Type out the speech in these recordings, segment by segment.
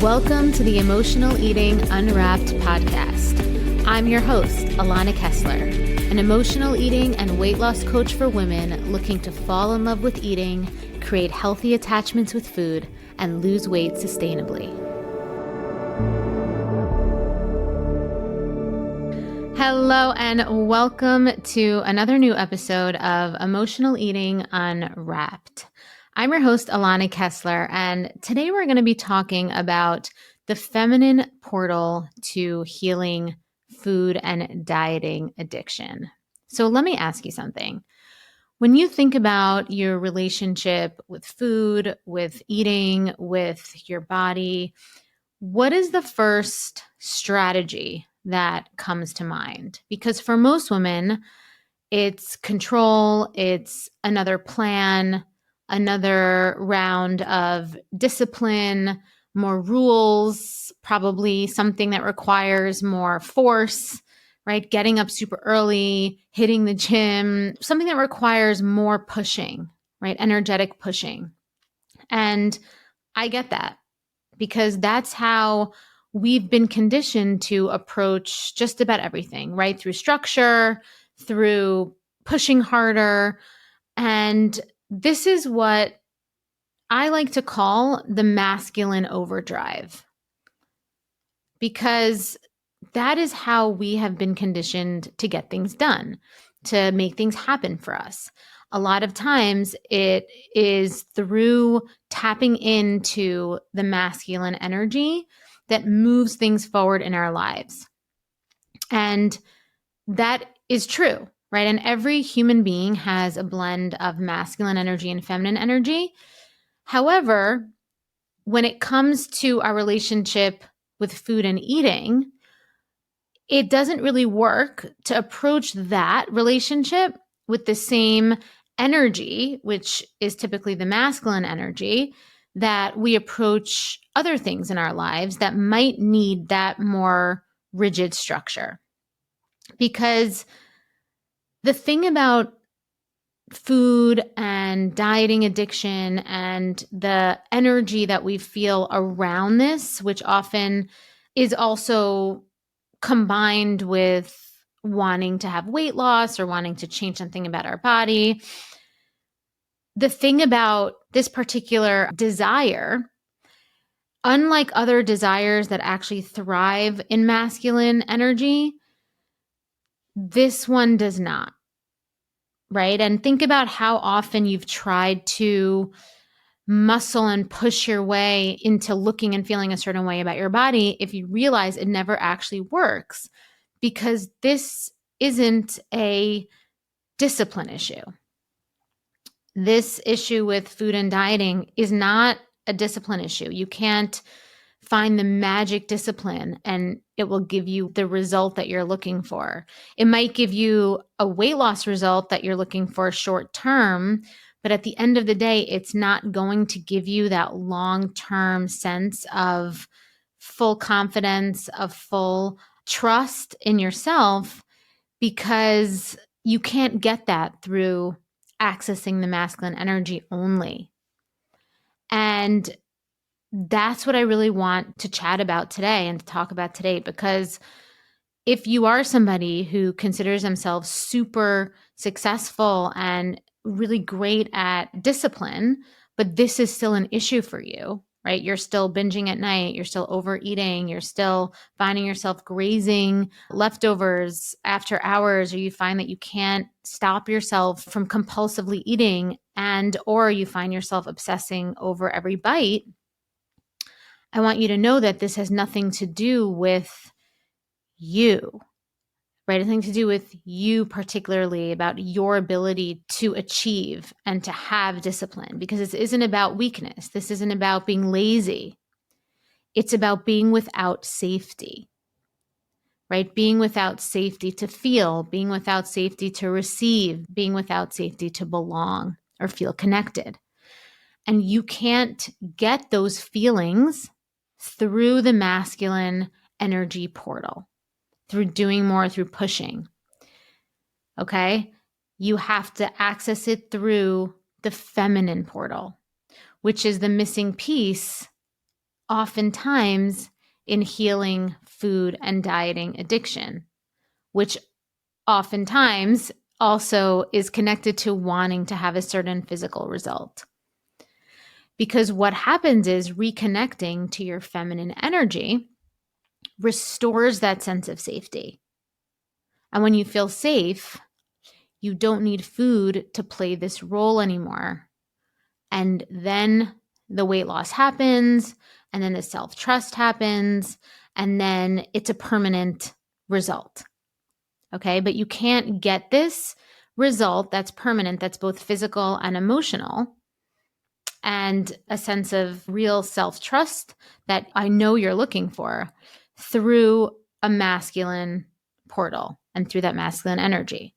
Welcome to the Emotional Eating Unwrapped podcast. I'm your host, Alana Kessler, an emotional eating and weight loss coach for women looking to fall in love with eating, create healthy attachments with food, and lose weight sustainably. Hello and welcome to another new episode of Emotional Eating Unwrapped. I'm your host, Alana Kessler, and today we're going to be talking about the feminine portal to healing food and dieting addiction. So let me ask you something. When you think about your relationship with food, with eating, with your body, what is the first strategy that comes to mind? Because for most women, it's control, it's another plan, another round of discipline, more rules, probably something that requires more force, right? Getting up super early, hitting the gym, something that requires more pushing, right? Energetic pushing. And I get that because that's how we've been conditioned to approach just about everything, right? Through structure, through pushing harder. And this is what I like to call the masculine overdrive, because that is how we have been conditioned to get things done, to make things happen for us. A lot of times it is through tapping into the masculine energy that moves things forward in our lives. And that is true, right? And every human being has a blend of masculine energy and feminine energy. However, when it comes to our relationship with food and eating, it doesn't really work to approach that relationship with the same energy, which is typically the masculine energy, that we approach other things in our lives that might need that more rigid structure. Because the thing about food and dieting addiction and the energy that we feel around this, which often is also combined with wanting to have weight loss or wanting to change something about our body. The thing about this particular desire, unlike other desires that actually thrive in masculine energy, this one does not. Right? And think about how often you've tried to muscle and push your way into looking and feeling a certain way about your body if you realize it never actually works, because this isn't a discipline issue. This issue with food and dieting is not a discipline issue. You can't find the magic discipline and it will give you the result that you're looking for. It might give you a weight loss result that you're looking for short term, but at the end of the day, it's not going to give you that long-term sense of full confidence, of full trust in yourself, because you can't get that through accessing the masculine energy only. And that's what I really want to chat about today and to talk about today, because if you are somebody who considers themselves super successful and really great at discipline, but this is still an issue for you, right? You're still binging at night, you're still overeating, you're still finding yourself grazing leftovers after hours, or you find that you can't stop yourself from compulsively eating, and or you find yourself obsessing over every bite. I want you to know that this has nothing to do with you, right? Nothing to do with you particularly, about your ability to achieve and to have discipline, because this isn't about weakness. This isn't about being lazy. It's about being without safety, right? Being without safety to feel, being without safety to receive, being without safety to belong or feel connected. And you can't get those feelings through the masculine energy portal, through doing more, through pushing. Okay? You have to access it through the feminine portal, which is the missing piece oftentimes in healing food and dieting addiction, which oftentimes also is connected to wanting to have a certain physical result. Because what happens is reconnecting to your feminine energy restores that sense of safety. And when you feel safe, you don't need food to play this role anymore. And then the weight loss happens, and then the self-trust happens, and then it's a permanent result. Okay, but you can't get this result that's permanent, that's both physical and emotional, and a sense of real self-trust that I know you're looking for through a masculine portal and through that masculine energy.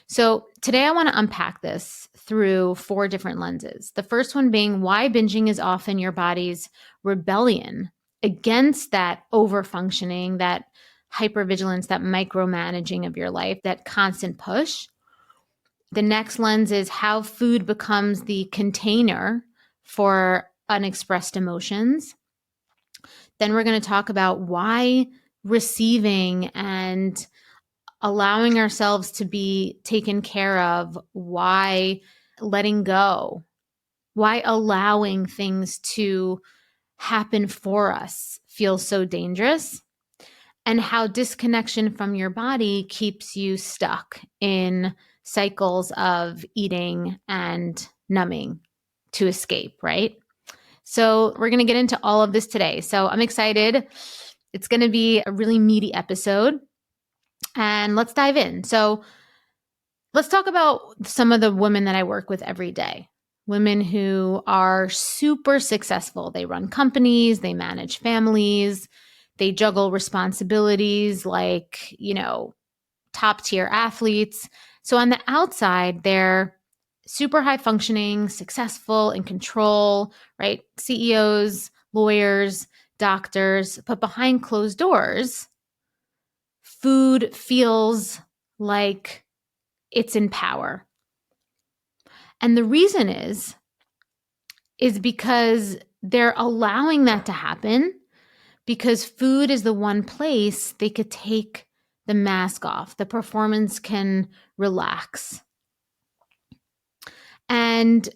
So today I want to unpack this through 4 different lenses. The first one being why binging is often your body's rebellion against that overfunctioning, that hypervigilance, that micromanaging of your life, that constant push. The next lens is how food becomes the container for unexpressed emotions. Then we're going to talk about why receiving and allowing ourselves to be taken care of, why letting go, why allowing things to happen for us feels so dangerous, and how disconnection from your body keeps you stuck in cycles of eating and numbing to escape, right? So we're going to get into all of this today. So I'm excited. It's going to be a really meaty episode. And let's dive in. So let's talk about some of the women that I work with every day. Women who are super successful. They run companies, they manage families, they juggle responsibilities like, top tier athletes. So on the outside, they're super high functioning, successful, in control, right? CEOs, lawyers, doctors, but behind closed doors, food feels like it's in power. And the reason is because they're allowing that to happen because food is the one place they could take the mask off. The performance can relax. And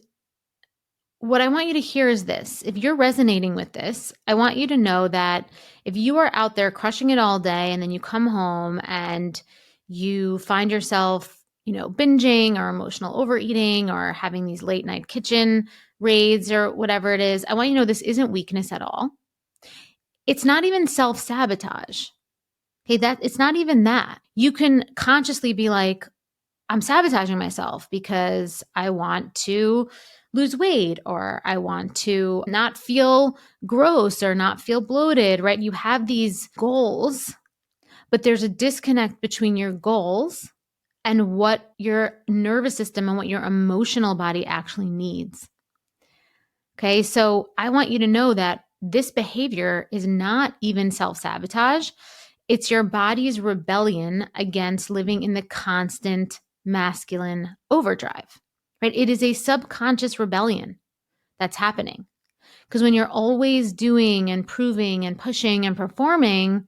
what I want you to hear is this. If you're resonating with this, I want you to know that if you are out there crushing it all day and then you come home and you find yourself, binging or emotional overeating or having these late night kitchen raids or whatever it is, I want you to know this isn't weakness at all. It's not even self-sabotage. Okay, it's not even that. You can consciously be like, I'm sabotaging myself because I want to lose weight or I want to not feel gross or not feel bloated, right? You have these goals, but there's a disconnect between your goals and what your nervous system and what your emotional body actually needs. Okay, so I want you to know that this behavior is not even self-sabotage. It's your body's rebellion against living in the constant masculine overdrive, right? It is a subconscious rebellion that's happening. Because when you're always doing and proving and pushing and performing,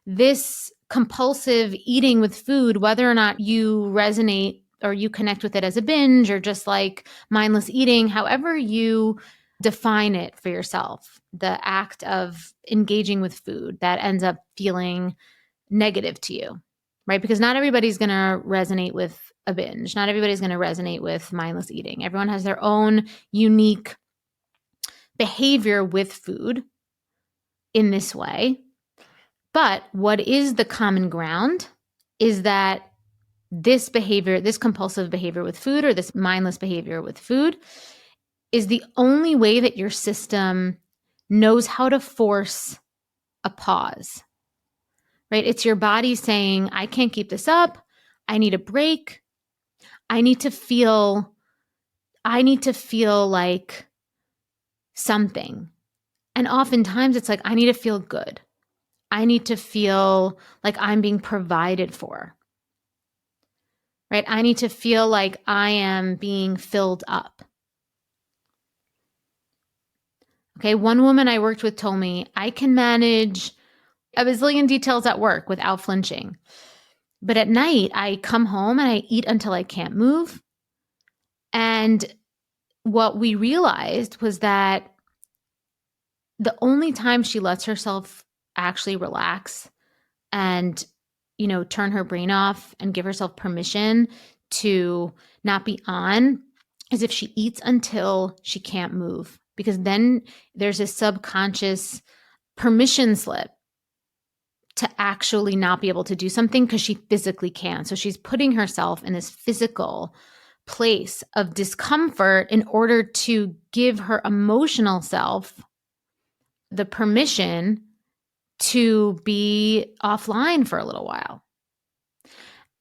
this compulsive eating with food, whether or not you resonate or you connect with it as a binge or just like mindless eating, however you define it for yourself, the act of engaging with food that ends up feeling negative to you, right? Because not everybody's going to resonate with a binge. Not everybody's going to resonate with mindless eating. Everyone has their own unique behavior with food in this way. But what is the common ground is that this behavior, this compulsive behavior with food or this mindless behavior with food is the only way that your system knows how to force a pause, right? It's your body saying, I can't keep this up. I need a break. I need to feel like something. And oftentimes it's like, I need to feel good. I need to feel like I'm being provided for, right? I need to feel like I am being filled up. Okay. One woman I worked with told me, I can manage a bazillion details at work without flinching. But at night, I come home and I eat until I can't move. And what we realized was that the only time she lets herself actually relax and, turn her brain off and give herself permission to not be on is if she eats until she can't move. Because then there's a subconscious permission slip to actually not be able to do something because she physically can. So she's putting herself in this physical place of discomfort in order to give her emotional self the permission to be offline for a little while.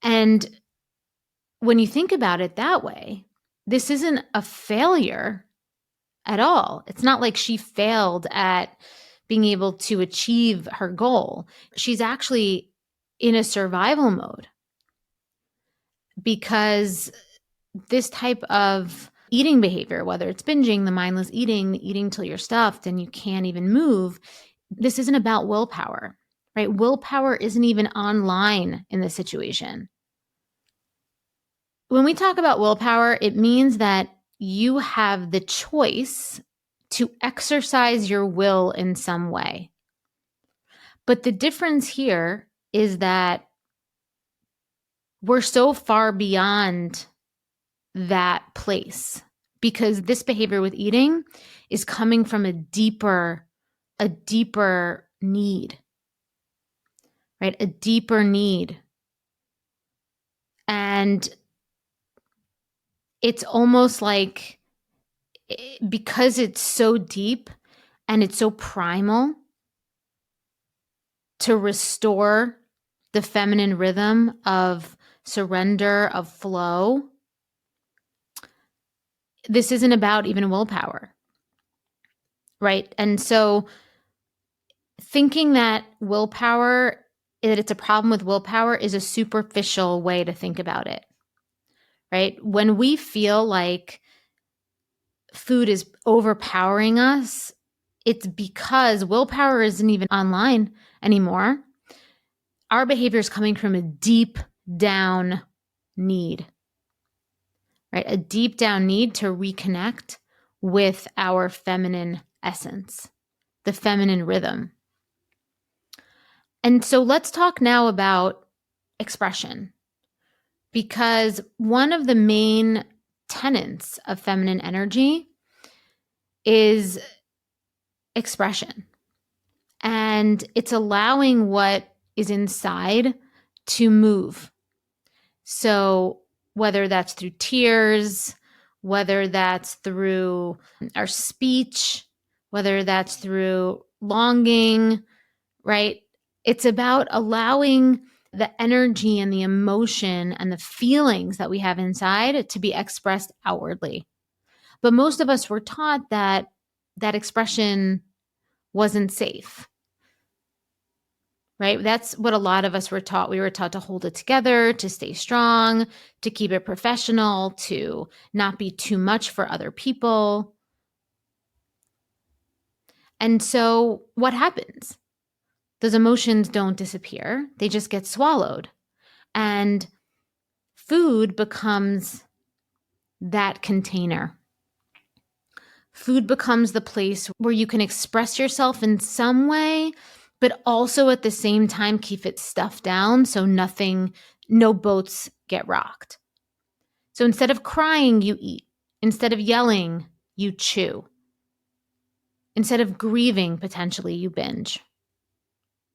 And when you think about it that way, this isn't a failure at all. It's not like she failed at being able to achieve her goal. She's actually in a survival mode because this type of eating behavior, whether it's binging, the mindless eating, eating till you're stuffed and you can't even move, this isn't about willpower, right? Willpower isn't even online in this situation. When we talk about willpower, it means that you have the choice to exercise your will in some way. But the difference here is that we're so far beyond that place because this behavior with eating is coming from a deeper need, right? A deeper need. And it's almost like because it's so deep and it's so primal to restore the feminine rhythm of surrender, of flow, this isn't about even willpower, right? And so thinking that it's a problem with willpower is a superficial way to think about it, right? When we feel like food is overpowering us, it's because willpower isn't even online anymore. Our behavior is coming from a deep down need, right? A deep down need to reconnect with our feminine essence, the feminine rhythm. And so let's talk now about expression, because one of the main tenets of feminine energy is expression. And it's allowing what is inside to move. So whether that's through tears, whether that's through our speech, whether that's through longing, right? It's about allowing the energy and the emotion and the feelings that we have inside to be expressed outwardly. But most of us were taught that expression wasn't safe, right? That's what a lot of us were taught. We were taught to hold it together, to stay strong, to keep it professional, to not be too much for other people. And so what happens? Those emotions don't disappear. They just get swallowed. And food becomes that container. Food becomes the place where you can express yourself in some way, but also at the same time keep it stuffed down so no boats get rocked. So instead of crying, you eat. Instead of yelling, you chew. Instead of grieving, potentially, you binge.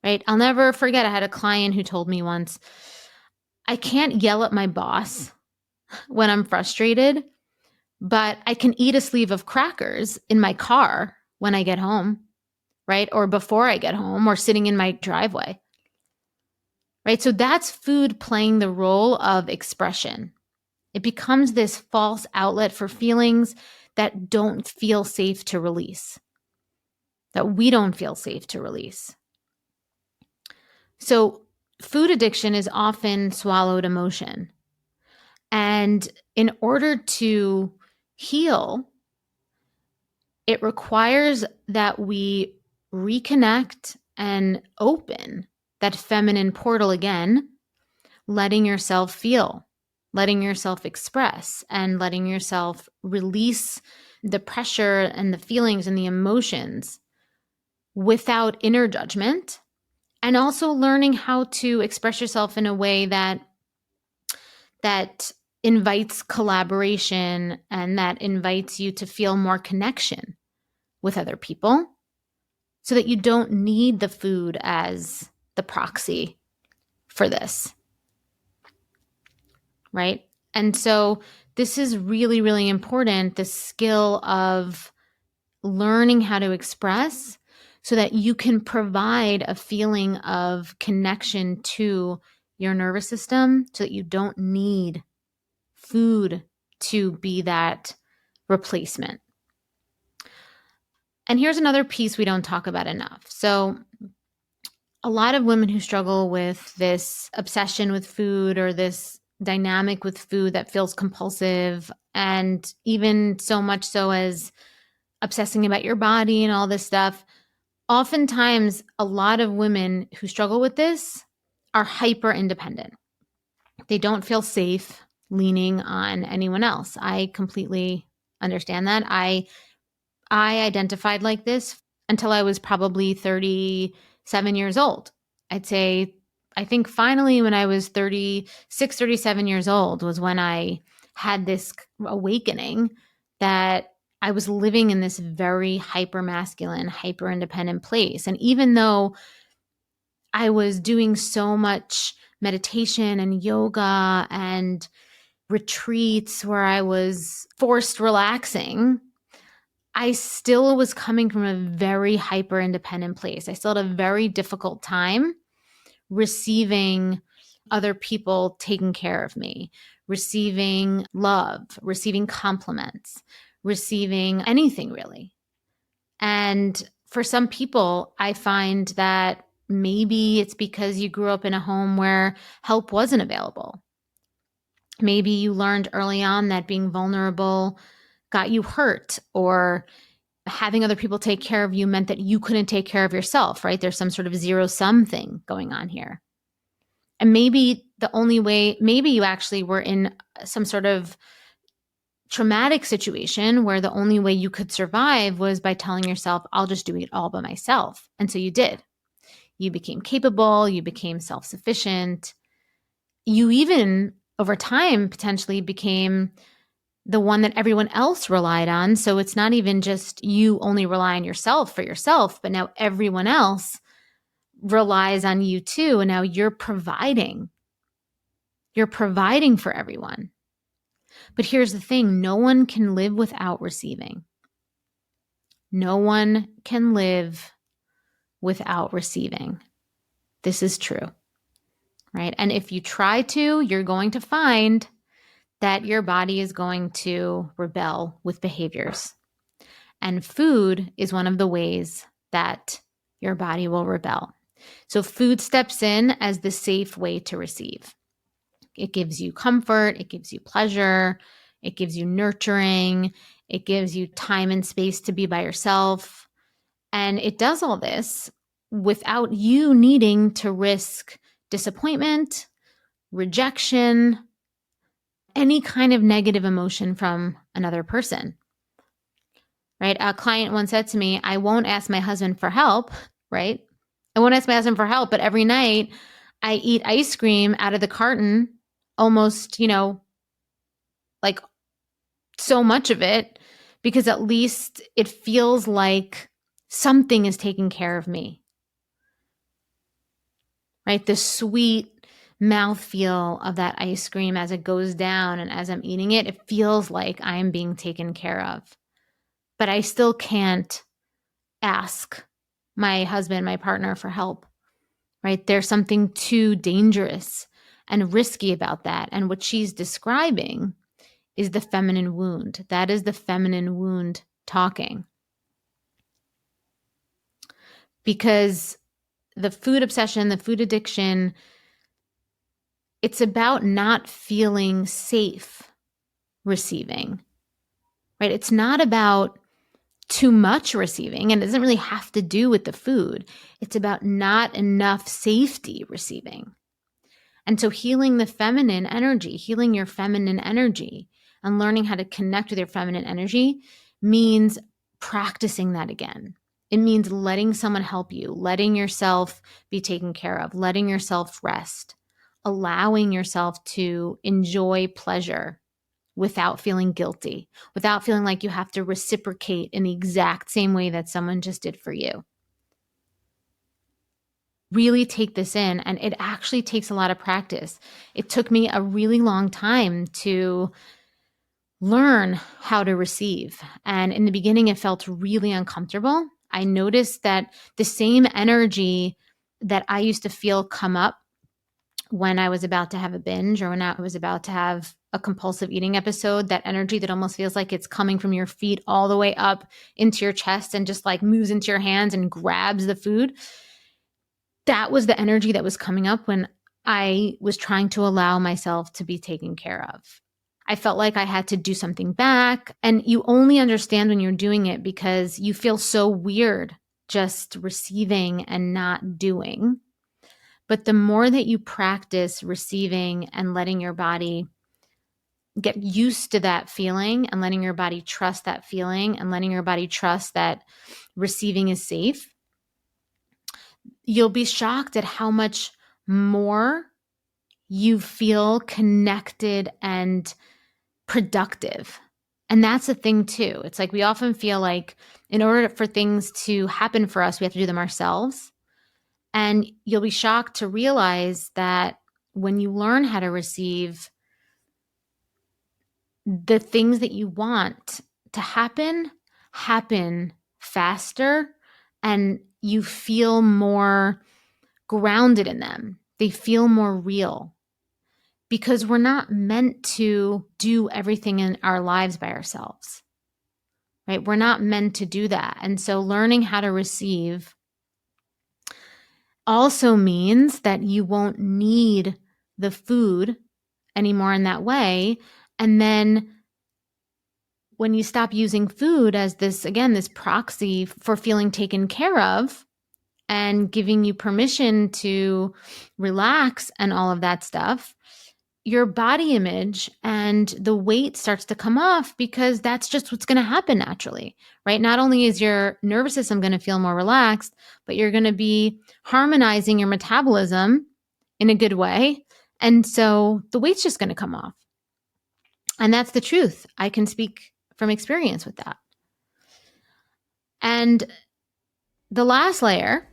Right? I'll never forget, I had a client who told me once, I can't yell at my boss when I'm frustrated, but I can eat a sleeve of crackers in my car when I get home, right? Or before I get home, or sitting in my driveway, right? So that's food playing the role of expression. It becomes this false outlet for feelings that don't feel safe to release, that we don't feel safe to release. So food addiction is often swallowed emotion. And in order to heal, It requires that we reconnect and open that feminine portal again, letting yourself feel, letting yourself express, and letting yourself release the pressure and the feelings and the emotions without inner judgment, and also learning how to express yourself in a way that invites collaboration and that invites you to feel more connection with other people, so that you don't need the food as the proxy for this, right? And so this is really, really important, the skill of learning how to express so that you can provide a feeling of connection to your nervous system, so that you don't need food to be that replacement. And here's another piece we don't talk about enough. So a lot of women who struggle with this obsession with food or this dynamic with food that feels compulsive, and even so much so as obsessing about your body and all this stuff, oftentimes a lot of women who struggle with this are hyper independent. They don't feel safe leaning on anyone else. I completely understand that. I identified like this until I was probably 37 years old. I'd say, I think finally when I was 36, 37 years old was when I had this awakening that I was living in this very hyper masculine, hyper independent place. And even though I was doing so much meditation and yoga and retreats where I was forced relaxing, I still was coming from a very hyper independent place. I still had a very difficult time receiving other people taking care of me, receiving love, receiving compliments, receiving anything really. And for some people, I find that maybe it's because you grew up in a home where help wasn't available. Maybe you learned early on that being vulnerable got you hurt, or having other people take care of you meant that you couldn't take care of yourself, right? There's some sort of zero sum thing going on here. And maybe the only way, maybe you actually were in some sort of traumatic situation where the only way you could survive was by telling yourself, I'll just do it all by myself. And so you did. You became capable, you became self sufficient. You even, over time, potentially became the one that everyone else relied on. So it's not even just you only rely on yourself for yourself, but now everyone else relies on you too. And now you're providing. You're providing for everyone. But here's the thing, no one can live without receiving. No one can live without receiving. This is true, right? And if you try to, you're going to find that your body is going to rebel with behaviors. And food is one of the ways that your body will rebel. So food steps in as the safe way to receive. It gives you comfort, it gives you pleasure, it gives you nurturing, it gives you time and space to be by yourself. And it does all this without you needing to risk disappointment, rejection, any kind of negative emotion from another person, right? A client once said to me, I won't ask my husband for help, right? I won't ask my husband for help, but every night I eat ice cream out of the carton, almost, like so much of it, because at least it feels like something is taking care of me, right? The sweet mouthfeel of that ice cream as it goes down and as I'm eating it, it feels like I'm being taken care of. But I still can't ask my husband, my partner, for help, right? There's something too dangerous and risky about that. And what she's describing is the feminine wound. That is the feminine wound talking. Because the food obsession, the food addiction, it's about not feeling safe receiving, right? It's not about too much receiving, and it doesn't really have to do with the food. It's about not enough safety receiving. And so healing the feminine energy, healing your feminine energy and learning how to connect with your feminine energy means practicing that again. It means letting someone help you, letting yourself be taken care of, letting yourself rest, allowing yourself to enjoy pleasure without feeling guilty, without feeling like you have to reciprocate in the exact same way that someone just did for you. Really take this in, and it actually takes a lot of practice. It took me a really long time to learn how to receive. And in the beginning, it felt really uncomfortable. I noticed that the same energy that I used to feel come up when I was about to have a binge or when I was about to have a compulsive eating episode, that energy that almost feels like it's coming from your feet all the way up into your chest and just like moves into your hands and grabs the food. That was the energy that was coming up when I was trying to allow myself to be taken care of. I felt like I had to do something back. And you only understand when you're doing it because you feel so weird just receiving and not doing. But the more that you practice receiving and letting your body get used to that feeling and letting your body trust that feeling and letting your body trust that receiving is safe, you'll be shocked at how much more you feel connected and productive. And that's the thing too. It's like we often feel like in order for things to happen for us, we have to do them ourselves. And you'll be shocked to realize that when you learn how to receive, the things that you want to happen faster, and you feel more grounded in them. They feel more real because we're not meant to do everything in our lives by ourselves, right? We're not meant to do that. And so learning how to receive also means that you won't need the food anymore in that way. And then when you stop using food as this, again, this proxy for feeling taken care of and giving you permission to relax and all of that stuff, your body image and the weight starts to come off because that's just what's going to happen naturally, right? Not only is your nervous system going to feel more relaxed, but you're going to be harmonizing your metabolism in a good way. And so the weight's just going to come off. And that's the truth. I can speak from experience with that. And the last layer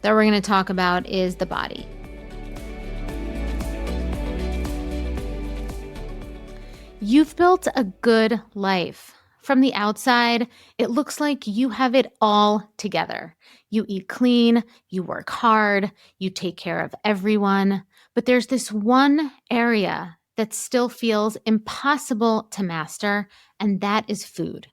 that we're going to talk about is the body. You've built a good life. From the outside, it looks like you have it all together. You eat clean, you work hard, you take care of everyone. But there's this one area that still feels impossible to master, and that is food.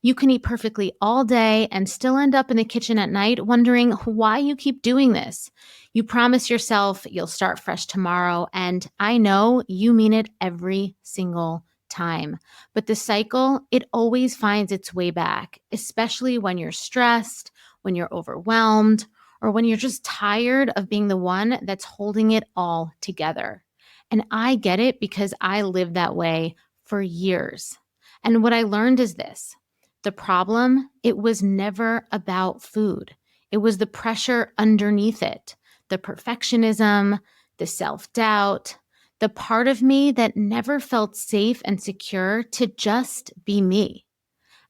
You can eat perfectly all day and still end up in the kitchen at night wondering why you keep doing this. You promise yourself you'll start fresh tomorrow, and I know you mean it every single time. But the cycle, it always finds its way back, especially when you're stressed, when you're overwhelmed, or when you're just tired of being the one that's holding it all together. And I get it because I lived that way for years. And what I learned is this: the problem, it was never about food. It was the pressure underneath it, the perfectionism, the self-doubt, the part of me that never felt safe and secure to just be me.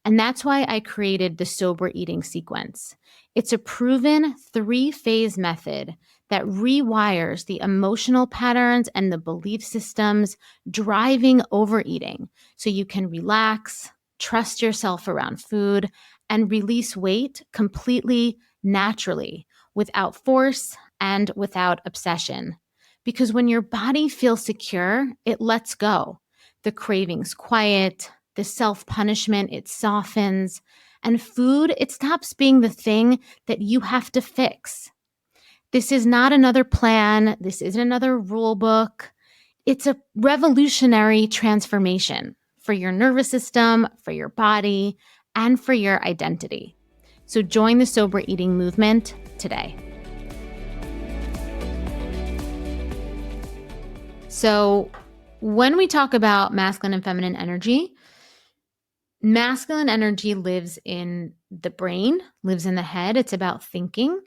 And that's why I created the sober eating sequence. It's a proven 3-phase method that rewires the emotional patterns and the belief systems driving overeating so you can relax, trust yourself around food, and release weight completely naturally, without force and without obsession. Because when your body feels secure, it lets go. The cravings quiet, the self-punishment, it softens, and food, it stops being the thing that you have to fix. This is not another plan. This isn't another rule book. It's a revolutionary transformation for your nervous system, for your body, and for your identity. So join the sober eating movement today. So when we talk about masculine and feminine energy, masculine energy lives in the brain, lives in the head. It's about thinking.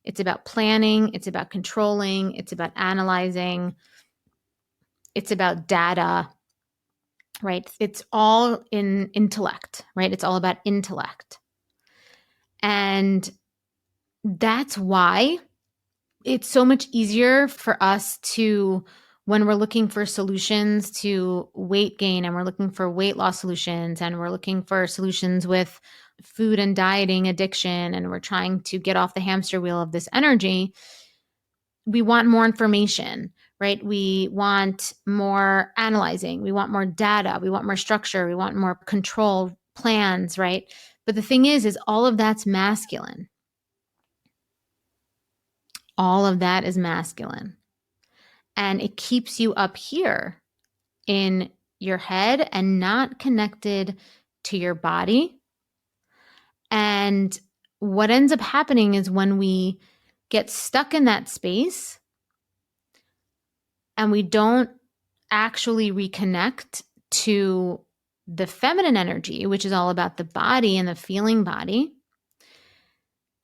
It's about planning. It's about controlling. It's about analyzing. It's about data, right? It's all in intellect, right? It's all about intellect. And that's why it's so much easier for us to, when we're looking for solutions to weight gain and we're looking for weight loss solutions and we're looking for solutions with food and dieting addiction and we're trying to get off the hamster wheel of this energy, we want more information, right? We want more analyzing. We want more data. We want more structure. We want more control plans, right? But the thing is all of that's masculine. All of that is masculine. And it keeps you up here in your head and not connected to your body. And what ends up happening is when we get stuck in that space and we don't actually reconnect to the feminine energy, which is all about the body and the feeling body,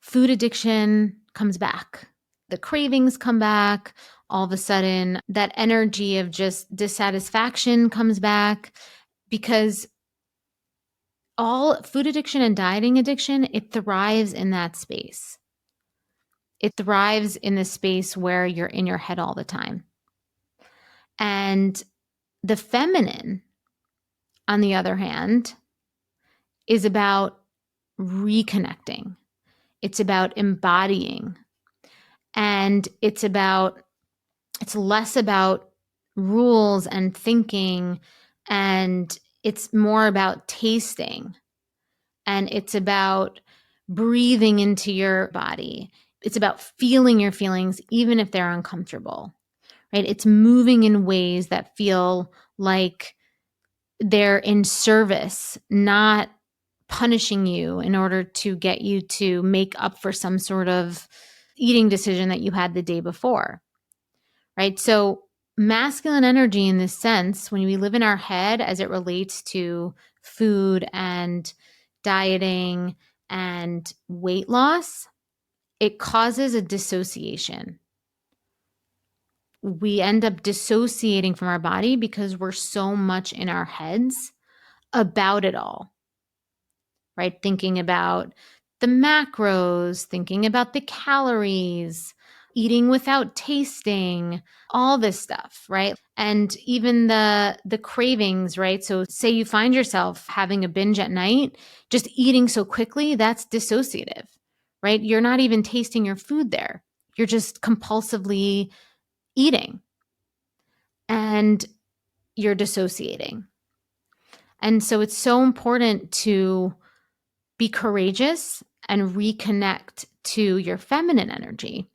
food addiction comes back. The cravings come back. All of a sudden, that energy of just dissatisfaction comes back because all food addiction and dieting addiction, it thrives in that space. It thrives in the space where you're in your head all the time. And the feminine, on the other hand, is about reconnecting. It's about embodying. And it's less about rules and thinking, and it's more about tasting. And it's about breathing into your body. It's about feeling your feelings, even if they're uncomfortable, right? It's moving in ways that feel like they're in service, not punishing you in order to get you to make up for some sort of eating decision that you had the day before, right? So masculine energy in this sense, when we live in our head as it relates to food and dieting and weight loss, it causes a dissociation. We end up dissociating from our body because we're so much in our heads about it all, right? Thinking about the macros, thinking about the calories, eating without tasting, all this stuff, right? And even the cravings, right? So say you find yourself having a binge at night, just eating so quickly, that's dissociative, right? You're not even tasting your food there. You're just compulsively eating and you're dissociating. And so it's so important to be courageous and reconnect to your feminine energy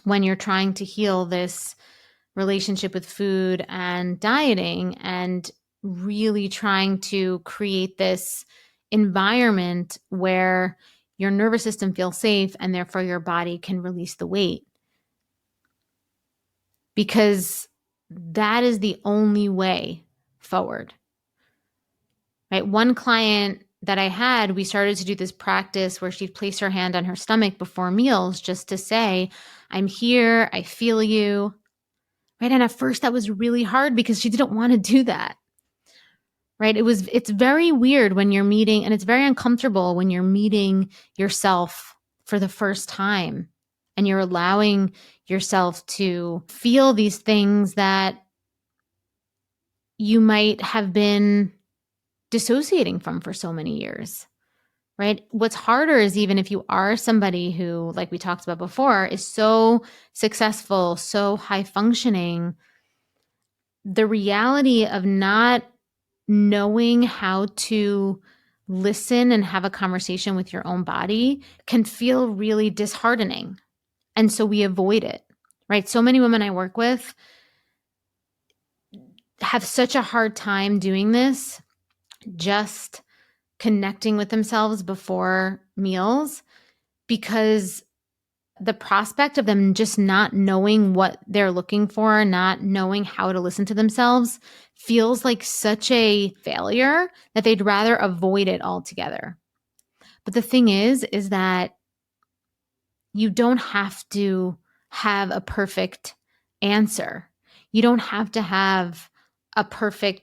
when you're trying to heal this relationship with food and dieting and really trying to create this environment where your nervous system feels safe and therefore your body can release the weight. Because that is the only way forward. Right? One client that I had, we started to do this practice where she'd place her hand on her stomach before meals just to say, I'm here, I feel you. Right? And at first that was really hard because she didn't want to do that. Right? It's very weird when you're meeting, and it's very uncomfortable when you're meeting yourself for the first time and you're allowing yourself to feel these things that you might have been dissociating from for so many years, right? What's harder is even if you are somebody who, like we talked about before, is so successful, so high functioning, the reality of not knowing how to listen and have a conversation with your own body can feel really disheartening. And so we avoid it, right? So many women I work with have such a hard time doing this, just connecting with themselves before meals because the prospect of them just not knowing what they're looking for, not knowing how to listen to themselves, feels like such a failure that they'd rather avoid it altogether. But the thing is that you don't have to have a perfect answer. You don't have to have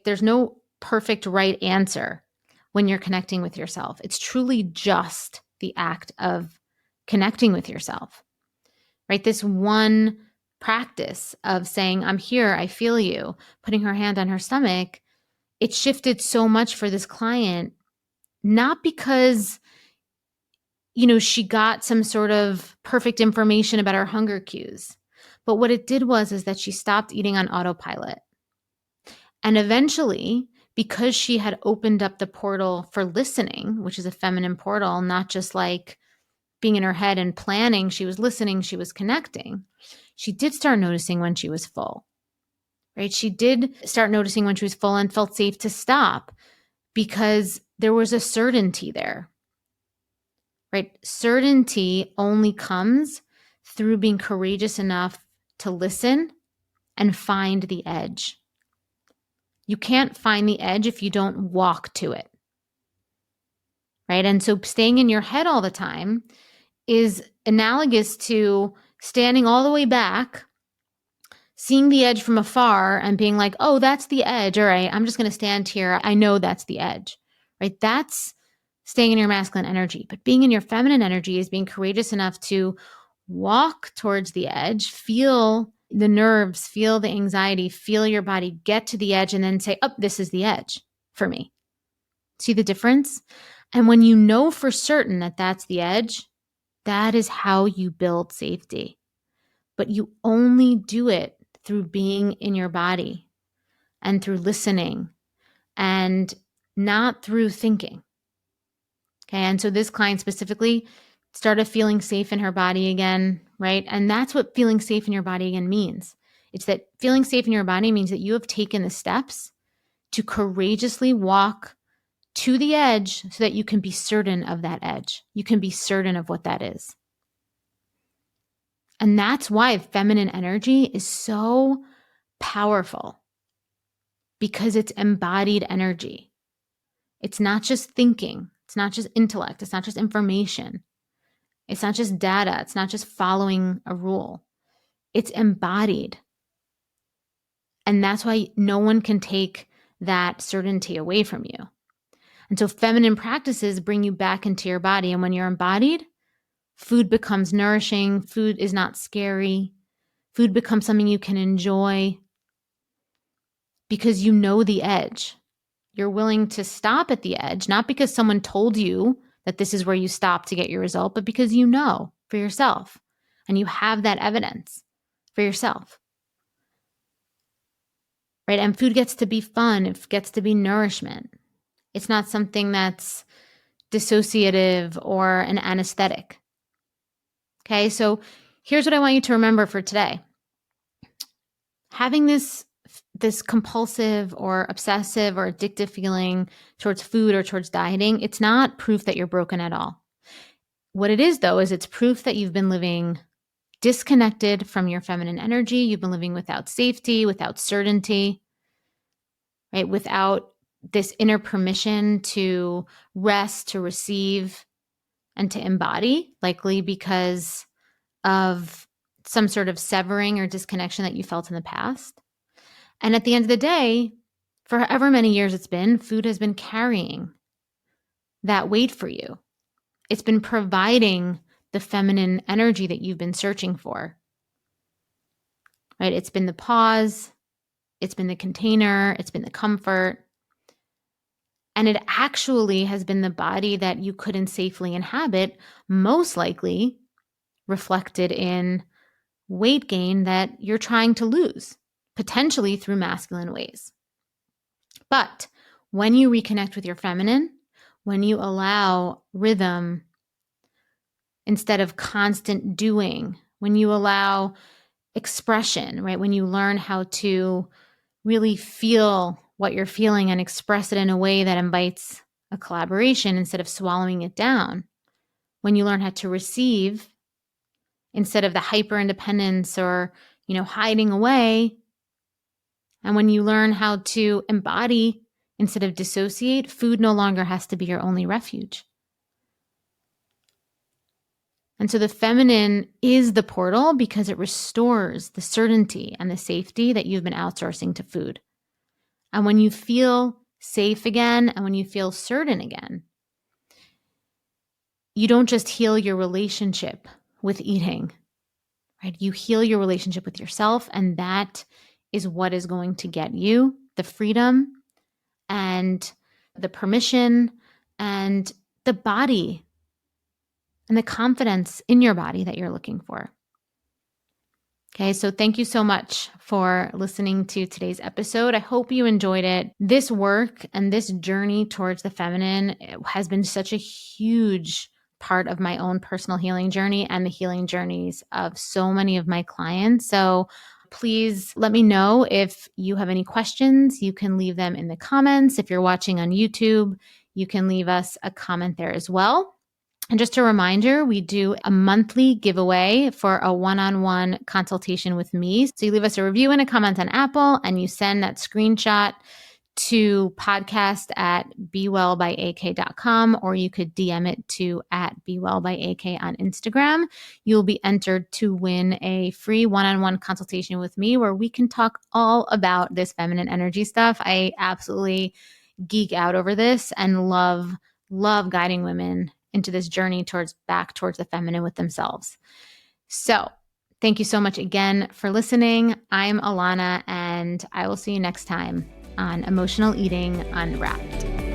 there's no perfect right answer when you're connecting with yourself. It's truly just the act of connecting with yourself, right? This one practice of saying, I'm here, I feel you, putting her hand on her stomach, it shifted so much for this client, not because she got some sort of perfect information about her hunger cues. But what it did is that she stopped eating on autopilot. And eventually, because she had opened up the portal for listening, which is a feminine portal, not just like being in her head and planning, she was listening, she was connecting. She did start noticing when she was full, right? She did start noticing when she was full and felt safe to stop because there was a certainty there. Right? Certainty only comes through being courageous enough to listen and find the edge. You can't find the edge if you don't walk to it. Right? And so staying in your head all the time is analogous to standing all the way back, seeing the edge from afar and being like, oh, that's the edge. All right, I'm just going to stand here. I know that's the edge. Right? That's staying in your masculine energy. But being in your feminine energy is being courageous enough to walk towards the edge, feel the nerves, feel the anxiety, feel your body, get to the edge, and then say, oh, this is the edge for me. See the difference? And when you know for certain that that's the edge, that is how you build safety. But you only do it through being in your body and through listening and not through thinking. Okay. And so this client specifically started feeling safe in her body again, right? And that's what feeling safe in your body again means. It's that feeling safe in your body means that you have taken the steps to courageously walk to the edge so that you can be certain of that edge. You can be certain of what that is. And that's why feminine energy is so powerful, because it's embodied energy. It's not just thinking. It's not just intellect. It's not just information. It's not just data. It's not just following a rule. It's embodied. And that's why no one can take that certainty away from you. And so feminine practices bring you back into your body. And when you're embodied, food becomes nourishing. Food is not scary. Food becomes something you can enjoy because you know the edge. You're willing to stop at the edge, not because someone told you that this is where you stop to get your result, but because you know for yourself and you have that evidence for yourself. Right? And food gets to be fun. It gets to be nourishment. It's not something that's dissociative or an anesthetic. Okay, so here's what I want you to remember for today. Having this compulsive or obsessive or addictive feeling towards food or towards dieting, it's not proof that you're broken at all. What it is, though, is it's proof that you've been living disconnected from your feminine energy. You've been living without safety, without certainty, right? Without this inner permission to rest, to receive, and to embody, likely because of some sort of severing or disconnection that you felt in the past. And at the end of the day, for however many years it's been, food has been carrying that weight for you. It's been providing the feminine energy that you've been searching for, right? It's been the pause, it's been the container, it's been the comfort. And it actually has been the body that you couldn't safely inhabit, most likely reflected in weight gain that you're trying to lose, potentially through masculine ways. But when you reconnect with your feminine, when you allow rhythm instead of constant doing, when you allow expression, right? When you learn how to really feel what you're feeling and express it in a way that invites a collaboration instead of swallowing it down, when you learn how to receive instead of the hyper independence or, hiding away, and when you learn how to embody instead of dissociate, food no longer has to be your only refuge. And so the feminine is the portal because it restores the certainty and the safety that you've been outsourcing to food. And when you feel safe again and when you feel certain again, you don't just heal your relationship with eating, right? You heal your relationship with yourself, and that is what is going to get you the freedom and the permission and the body and the confidence in your body that you're looking for. Okay, so thank you so much for listening to today's episode. I hope you enjoyed it. This work and this journey towards the feminine has been such a huge part of my own personal healing journey and the healing journeys of so many of my clients. So please let me know if you have any questions. You can leave them in the comments. If you're watching on YouTube, you can leave us a comment there as well. And just a reminder, we do a monthly giveaway for a one-on-one consultation with me. So you leave us a review and a comment on Apple, and you send that screenshot to podcast@bewellbyak.com, or you could DM it to @bewellbyak on Instagram. You'll be entered to win a free one-on-one consultation with me where we can talk all about this feminine energy stuff. I absolutely geek out over this and love guiding women into this journey back towards the feminine with themselves. So thank you so much again for listening. I'm Alana, and I will see you next time on Emotional Eating Unwrapped.